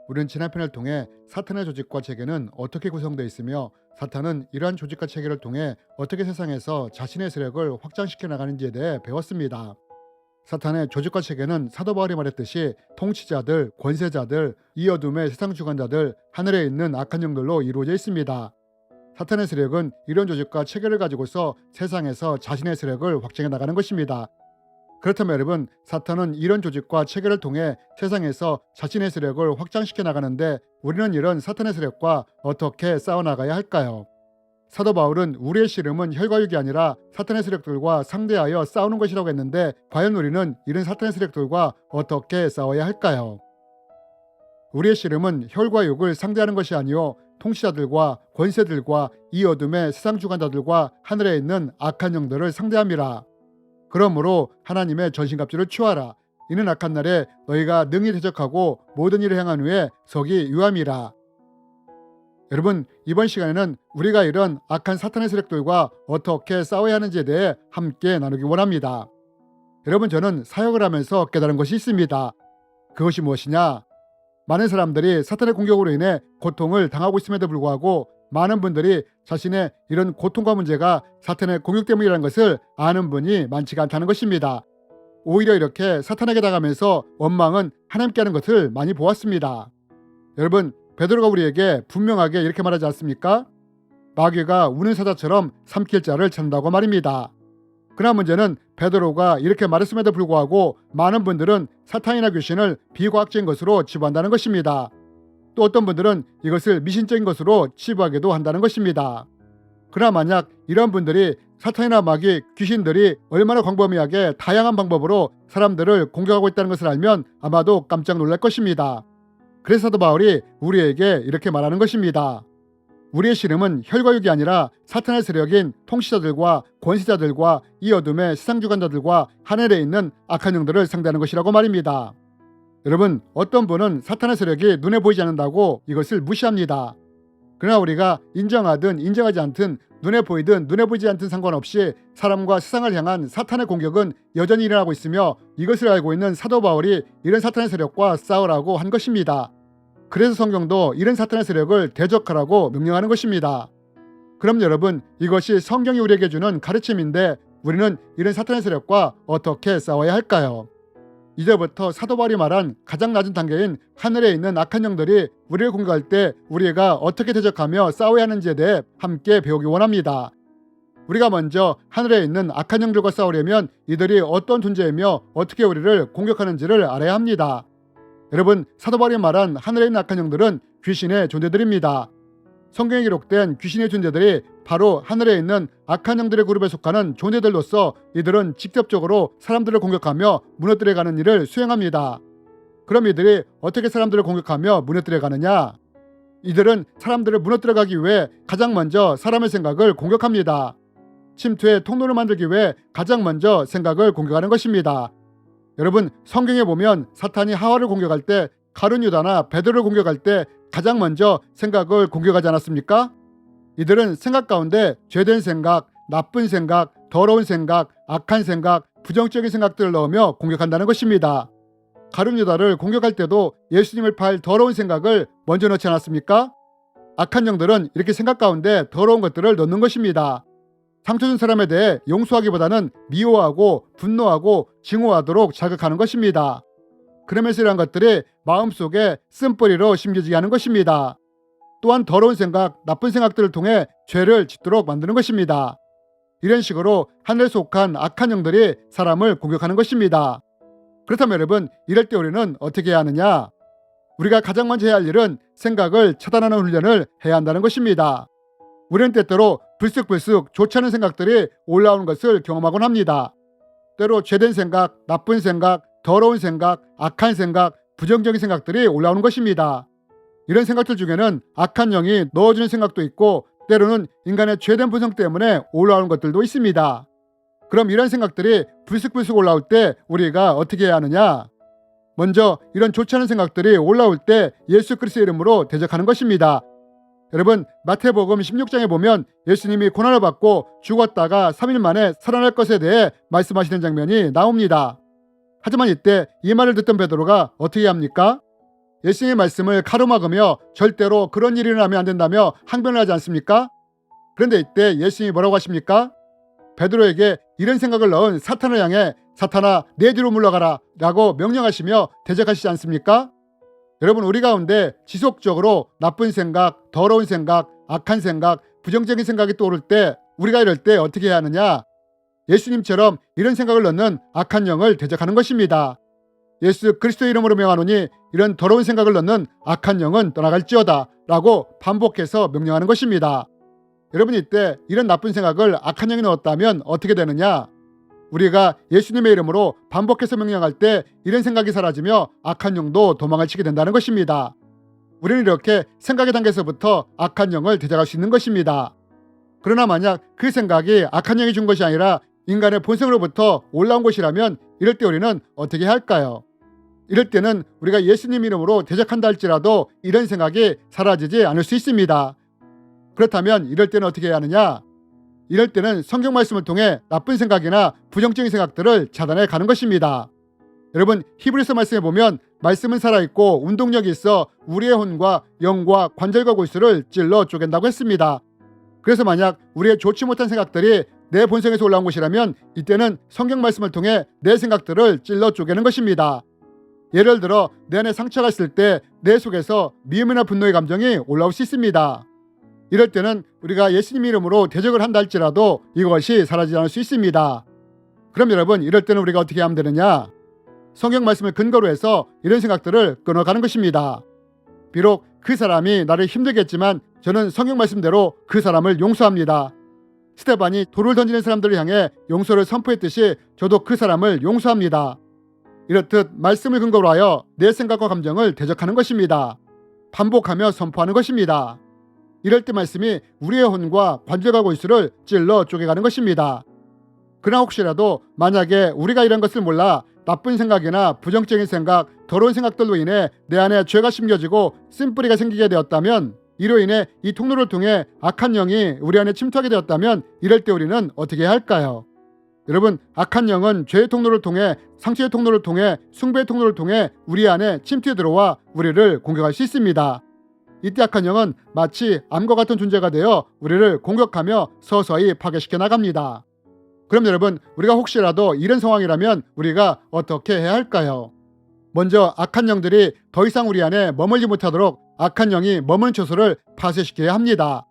우리는 지난 편을 통해 사탄의 조직과 체계는 어떻게 구성되어 있으며 사탄은 이러한 조직과 체계를 통해 어떻게 세상에서 자신의 세력을 확장시켜 나가는지에 대해 배웠습니다. 사탄의 조직과 체계는 사도 바울이 말했듯이 통치자들, 권세자들, 이 어둠의 세상 주관자들, 하늘에 있는 악한 영들로 이루어져 있습니다. 사탄의 세력은 이런 조직과 체계를 가지고서 세상에서 자신의 세력을 확장해 나가는 것입니다. 그렇다면 여러분, 사탄은 이런 조직과 체계를 통해 세상에서 자신의 세력을 확장시켜 나가는데 우리는 이런 사탄의 세력과 어떻게 싸워나가야 할까요? 사도 바울은 우리의 씨름은 혈과 육이 아니라 사탄의 세력들과 상대하여 싸우는 것이라고 했는데 과연 우리는 이런 사탄의 세력들과 어떻게 싸워야 할까요? 우리의 씨름은 혈과 육을 상대하는 것이 아니요 통치자들과 권세들과 이 어둠의 세상 주관자들과 하늘에 있는 악한 영들을 상대함이라. 그러므로 하나님의 전신갑주를 취하라. 이는 악한 날에 너희가 능히 대적하고 모든 일을 행한 후에 석이 유함이라. 여러분, 이번 시간에는 우리가 이런 악한 사탄의 세력들과 어떻게 싸워야 하는지에 대해 함께 나누기 원합니다. 여러분, 저는 사역을 하면서 깨달은 것이 있습니다. 그것이 무엇이냐? 많은 사람들이 사탄의 공격으로 인해 고통을 당하고 있음에도 불구하고 많은 분들이 자신의 이런 고통과 문제가 사탄의 공격 때문이라는 것을 아는 분이 많지가 않다는 것입니다. 오히려 이렇게 사탄에게 당하면서 원망은 하나님께 하는 것을 많이 보았습니다. 여러분, 베드로가 우리에게 분명하게 이렇게 말하지 않습니까? 마귀가 우는 사자처럼 삼킬 자를 찾는다고 말입니다. 그러나 문제는 베드로가 이렇게 말했음에도 불구하고 많은 분들은 사탄이나 귀신을 비과학적인 것으로 치부한다는 것입니다. 또 어떤 분들은 이것을 미신적인 것으로 치부하기도 한다는 것입니다. 그러나 만약 이런 분들이 사탄이나 마귀, 귀신들이 얼마나 광범위하게 다양한 방법으로 사람들을 공격하고 있다는 것을 알면 아마도 깜짝 놀랄 것입니다. 그래서 사도 바울이 우리에게 이렇게 말하는 것입니다. 우리의 씨름은 혈과 육이 아니라 사탄의 세력인 통치자들과 권세자들과 이 어둠의 세상 주관자들과 하늘에 있는 악한 영들을 상대하는 것이라고 말입니다. 여러분, 어떤 분은 사탄의 세력이 눈에 보이지 않는다고 이것을 무시합니다. 그러나 우리가 인정하든 인정하지 않든 눈에 보이든 눈에 보이지 않든 상관없이 사람과 세상을 향한 사탄의 공격은 여전히 일어나고 있으며 이것을 알고 있는 사도 바울이 이런 사탄의 세력과 싸우라고 한 것입니다. 그래서 성경도 이런 사탄의 세력을 대적하라고 명령하는 것입니다. 그럼 여러분, 이것이 성경이 우리에게 주는 가르침인데 우리는 이런 사탄의 세력과 어떻게 싸워야 할까요? 이제부터 사도 바울이 말한 가장 낮은 단계인 하늘에 있는 악한 영들이 우리를 공격할 때 우리가 어떻게 대적하며 싸워야 하는지에 대해 함께 배우기 원합니다. 우리가 먼저 하늘에 있는 악한 영들과 싸우려면 이들이 어떤 존재이며 어떻게 우리를 공격하는지를 알아야 합니다. 여러분, 사도 바울이 말한 하늘에 있는 악한 영들은 귀신의 존재들입니다. 성경에 기록된 귀신의 존재들이 바로 하늘에 있는 악한 영들의 그룹에 속하는 존재들로서 이들은 직접적으로 사람들을 공격하며 무너뜨려가는 일을 수행합니다. 그럼 이들이 어떻게 사람들을 공격하며 무너뜨려가느냐? 이들은 사람들을 무너뜨려가기 위해 가장 먼저 사람의 생각을 공격합니다. 침투의 통로를 만들기 위해 가장 먼저 생각을 공격하는 것입니다. 여러분, 성경에 보면 사탄이 하와를 공격할 때 가룟 유다나 베드로를 공격할 때 가장 먼저 생각을 공격하지 않았습니까? 이들은 생각 가운데 죄된 생각, 나쁜 생각, 더러운 생각, 악한 생각, 부정적인 생각들을 넣으며 공격한다는 것입니다. 가룟 유다를 공격할 때도 예수님을 팔 더러운 생각을 먼저 넣지 않았습니까? 악한 영들은 이렇게 생각 가운데 더러운 것들을 넣는 것입니다. 상처 준 사람에 대해 용서하기보다는 미워하고 분노하고 증오하도록 자극하는 것입니다. 그러면서 이러한 것들이 마음속에 쓴뿌리로 심겨지게 하는 것입니다. 또한 더러운 생각, 나쁜 생각들을 통해 죄를 짓도록 만드는 것입니다. 이런 식으로 하늘에 속한 악한 영들이 사람을 공격하는 것입니다. 그렇다면 여러분, 이럴 때 우리는 어떻게 해야 하느냐? 우리가 가장 먼저 해야 할 일은 생각을 차단하는 훈련을 해야 한다는 것입니다. 우리는 때때로 불쑥불쑥 좋지 않은 생각들이 올라오는 것을 경험하곤 합니다. 때로 죄된 생각, 나쁜 생각, 더러운 생각, 악한 생각, 부정적인 생각들이 올라오는 것입니다. 이런 생각들 중에는 악한 영이 넣어주는 생각도 있고 때로는 인간의 죄된 본성 때문에 올라오는 것들도 있습니다. 그럼 이런 생각들이 불쑥불쑥 올라올 때 우리가 어떻게 해야 하느냐? 먼저 이런 좋지 않은 생각들이 올라올 때 예수 그리스도의 이름으로 대적하는 것입니다. 여러분, 마태복음 16장에 보면 예수님이 고난을 받고 죽었다가 3일 만에 살아날 것에 대해 말씀하시는 장면이 나옵니다. 하지만 이때 이 말을 듣던 베드로가 어떻게 합니까? 예수님의 말씀을 가로막으며 절대로 그런 일이 일어나면 안 된다며 항변을 하지 않습니까? 그런데 이때 예수님이 뭐라고 하십니까? 베드로에게 이런 생각을 넣은 사탄을 향해 사탄아 내 뒤로 물러가라 라고 명령하시며 대적하시지 않습니까? 여러분, 우리 가운데 지속적으로 나쁜 생각, 더러운 생각, 악한 생각, 부정적인 생각이 떠오를 때 우리가 이럴 때 어떻게 해야 하느냐? 예수님처럼 이런 생각을 넣는 악한 영을 대적하는 것입니다. 예수 그리스도의 이름으로 명하노니 이런 더러운 생각을 넣는 악한 영은 떠나갈지어다 라고 반복해서 명령하는 것입니다. 여러분, 이때 이런 나쁜 생각을 악한 영이 넣었다면 어떻게 되느냐? 우리가 예수님의 이름으로 반복해서 명령할 때 이런 생각이 사라지며 악한 영도 도망을 치게 된다는 것입니다. 우리는 이렇게 생각의 단계에서부터 악한 영을 대적할 수 있는 것입니다. 그러나 만약 그 생각이 악한 영이 준 것이 아니라 인간의 본성으로부터 올라온 것이라면 이럴 때 우리는 어떻게 해야 할까요? 이럴 때는 우리가 예수님 이름으로 대적한다 할지라도 이런 생각이 사라지지 않을 수 있습니다. 그렇다면 이럴 때는 어떻게 해야 하느냐? 이럴 때는 성경 말씀을 통해 나쁜 생각이나 부정적인 생각들을 차단해 가는 것입니다. 여러분, 히브리서 말씀에 보면 말씀은 살아있고 운동력이 있어 우리의 혼과 영과 관절과 골수를 찔러 쪼갠다고 했습니다. 그래서 만약 우리의 좋지 못한 생각들이 내 본성에서 올라온 것이라면 이때는 성경 말씀을 통해 내 생각들을 찔러 쪼개는 것입니다. 예를 들어 내 안에 상처가 있을 때 내 속에서 미움이나 분노의 감정이 올라올 수 있습니다. 이럴 때는 우리가 예수님 이름으로 대적을 한다 할지라도 이것이 사라지지 않을 수 있습니다. 그럼 여러분, 이럴 때는 우리가 어떻게 하면 되느냐? 성경 말씀을 근거로 해서 이런 생각들을 끊어가는 것입니다. 비록 그 사람이 나를 힘들게 했지만 저는 성경 말씀대로 그 사람을 용서합니다. 스데반이 돌을 던지는 사람들을 향해 용서를 선포했듯이 저도 그 사람을 용서합니다. 이렇듯 말씀을 근거로 하여 내 생각과 감정을 대적하는 것입니다. 반복하며 선포하는 것입니다. 이럴 때 말씀이 우리의 혼과 관절과 골수를 찔러 쪼개가는 것입니다. 그러나 혹시라도 만약에 우리가 이런 것을 몰라 나쁜 생각이나 부정적인 생각, 더러운 생각들로 인해 내 안에 죄가 심겨지고 쓴뿌리가 생기게 되었다면, 이로 인해 이 통로를 통해 악한 영이 우리 안에 침투하게 되었다면 이럴 때 우리는 어떻게 해야 할까요? 여러분, 악한 영은 죄의 통로를 통해, 상처의 통로를 통해, 숭배의 통로를 통해 우리 안에 침투해 들어와 우리를 공격할 수 있습니다. 이때 악한 영은 마치 암과 같은 존재가 되어 우리를 공격하며 서서히 파괴시켜 나갑니다. 그럼 여러분, 우리가 혹시라도 이런 상황이라면 우리가 어떻게 해야 할까요? 먼저 악한 영들이 더 이상 우리 안에 머물지 못하도록 악한 영이 머무는 처소를 파쇄시켜야 합니다.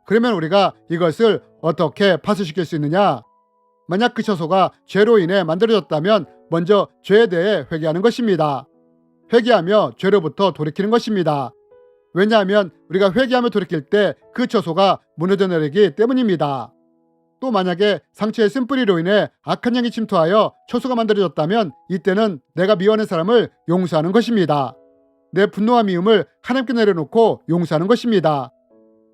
그러면 우리가 이것을 어떻게 파쇄시킬 수 있느냐? 만약 그 처소가 죄로 인해 만들어졌다면 먼저 죄에 대해 회개하는 것입니다. 회개하며 죄로부터 돌이키는 것입니다. 왜냐하면 우리가 회개하며 돌이킬 때 그 처소가 무너져 내리기 때문입니다. 또 만약에 상처의 쓴뿌리로 인해 악한 영이 침투하여 처소가 만들어졌다면 이때는 내가 미워하는 사람을 용서하는 것입니다. 내 분노와 미움을 하나님께 내려놓고 용서하는 것입니다.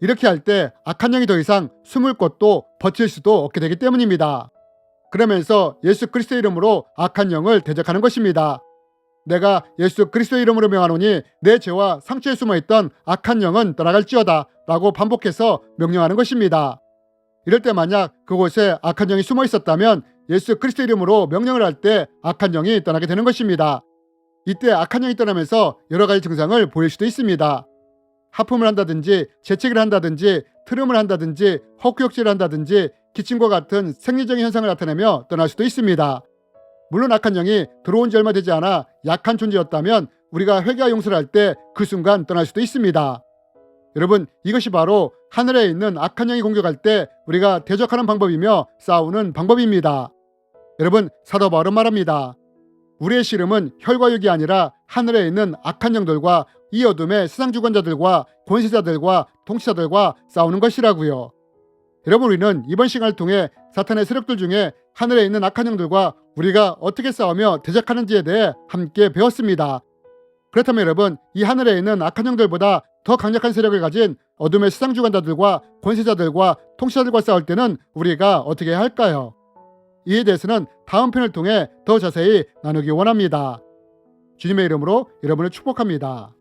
이렇게 할 때 악한 영이 더 이상 숨을 곳도 버틸 수도 없게 되기 때문입니다. 그러면서 예수 그리스도의 이름으로 악한 영을 대적하는 것입니다. 내가 예수 그리스도의 이름으로 명하노니 내 죄와 상처에 숨어있던 악한 영은 떠나갈지어다 라고 반복해서 명령하는 것입니다. 이럴 때 만약 그곳에 악한 영이 숨어 있었다면 예수 그리스도 이름으로 명령을 할 때 악한 영이 떠나게 되는 것입니다. 이때 악한 영이 떠나면서 여러 가지 증상을 보일 수도 있습니다. 하품을 한다든지 재채기를 한다든지 트름을 한다든지 헛구역질을 한다든지 기침과 같은 생리적인 현상을 나타내며 떠날 수도 있습니다. 물론 악한 영이 들어온 지 얼마 되지 않아 약한 존재였다면 우리가 회개와 용서를 할 때 그 순간 떠날 수도 있습니다. 여러분, 이것이 바로 하늘에 있는 악한 영이 공격할 때 우리가 대적하는 방법이며 싸우는 방법입니다. 여러분, 사도 바울은 말합니다. 우리의 씨름은 혈과 육이 아니라 하늘에 있는 악한 영들과 이 어둠의 세상 주관자들과 권세자들과 통치자들과 싸우는 것이라고요. 여러분, 우리는 이번 시간을 통해 사탄의 세력들 중에 하늘에 있는 악한 영들과 우리가 어떻게 싸우며 대적하는지에 대해 함께 배웠습니다. 그렇다면 여러분, 이 하늘에 있는 악한 영들보다 더 강력한 세력을 가진 어둠의 세상 주관자들과 권세자들과 통치자들과 싸울 때는 우리가 어떻게 해야 할까요? 이에 대해서는 다음 편을 통해 더 자세히 나누기 원합니다. 주님의 이름으로 여러분을 축복합니다.